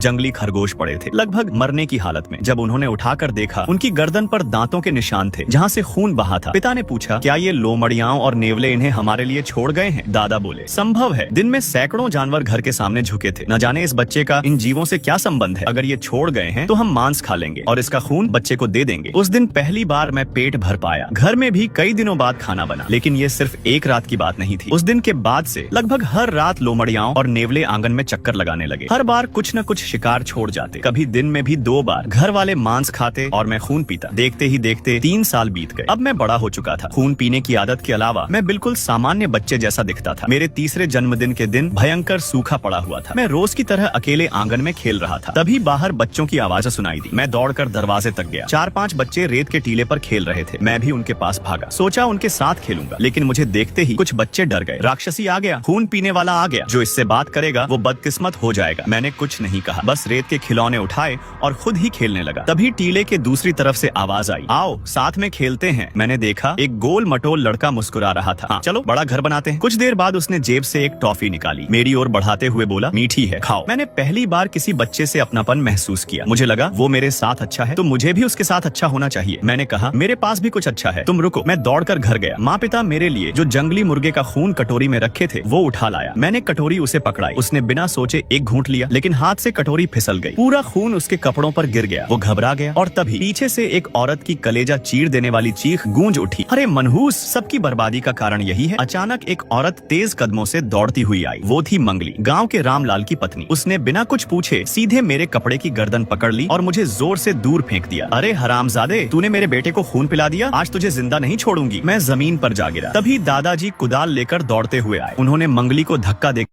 जंगली खरगोश पड़े थे, लगभग मरने की हालत में। जब उन्होंने उठाकर देखा, उनकी गर्दन पर दांतों के निशान थे जहाँ से खून बहा था। पिता ने पूछा, क्या ये लोमड़ियाओं और नेवले इन्हें हमारे लिए छोड़ गए हैं? दादा बोले, संभव है। दिन में सैकड़ों जानवर घर के सामने झुके थे। न जाने इस बच्चे का इन जीवों से क्या संबंध है। अगर ये छोड़ गए हैं तो हम मांस खा लेंगे और इसका खून बच्चे को दे देंगे। उस दिन पहली बार मैं पेट भर पाया। घर में भी कई दिनों बाद खाना बना, लेकिन ये सिर्फ एक रात की बात नहीं थी। उस दिन के बाद से लगभग हर रात लोमड़ियाओं और नेवले आंगन में चक्कर लगाने लगे। हर बार कुछ न कुछ शिकार छोड़ जाते। कभी दिन में भी 2 बार। घर वाले मांस खाते और मैं खून पीता। देखते ही देखते 3 साल बीत गए। अब मैं बड़ा हो चुका था। खून पीने की आदत के अलावा मैं बिल्कुल सामान्य बच्चे जैसा दिखता था। मेरे तीसरे जन्मदिन के दिन भयंकर सूखा पड़ा हुआ था। मैं रोज की तरह अकेले आंगन में खेल रहा था। तभी बाहर बच्चों की आवाजें सुनाई दी। मैं दौड़कर दरवाजे तक गया। 4-5 बच्चे रेत के टीले पर खेल रहे थे। मैं भी उनके पास भागा। सोचा उनके साथ खेलूंगा, लेकिन मुझे देखते ही कुछ बच्चे डर गए। राक्षसी आ गया, खून पीने वाला आ गया। जो इससे बात करेगा वो बदकिस्मत हो जाएगा। मैंने कुछ नहीं कहा, बस रेत के खिलौने उठाए और खुद ही खेलने लगा। तभी टीले के दूसरी तरफ से आवाज आई, आओ साथ में खेलते हैं। मैंने देखा एक गोल मटोल लड़का मुस्कुरा रहा था। हाँ, चलो बड़ा घर बनाते हैं। कुछ देर बाद उसने जेब से एक टॉफी निकाली, मेरी ओर बढ़ाते हुए बोला, मीठी है, खाओ। मैंने पहली बार किसी बच्चे से अपनापन महसूस किया। मुझे लगा वो मेरे साथ अच्छा है तो मुझे भी उसके साथ अच्छा होना चाहिए। मैंने कहा, मेरे पास भी कुछ अच्छा है, तुम रुको। मैं दौड़कर घर गया। माँ पिता मेरे लिए जो जंगली मुर्गे का खून कटोरी में रखे थे वो उठा लाया। मैंने कटोरी उसे पकड़ाई। उसने बिना सोचे एक घूंट लिया, लेकिन हाथ से कटोरी फिसल गई। पूरा खून उसके कपड़ों पर गिर गया। वो घबरा गया और तभी पीछे से एक औरत की कलेजा चीर देने वाली चीख गूंज उठी, अरे मनहूस, सबकी बर्बादी का कारण यही है। अचानक एक औरत तेज कदमों से दौड़ती हुई आई। वो थी मंगली, गांव के रामलाल की पत्नी। उसने बिना कुछ पूछे सीधे मेरे कपड़े की गर्दन पकड़ ली और मुझे जोर से दूर फेंक दिया। अरे हरामजादे, तूने मेरे बेटे को खून पिला दिया, आज तुझे जिंदा नहीं छोड़ूंगी। मैं जमीन पर जा गिरा। तभी दादाजी कुदाल लेकर दौड़ते हुए आए। उन्होंने मंगली को धक्का दे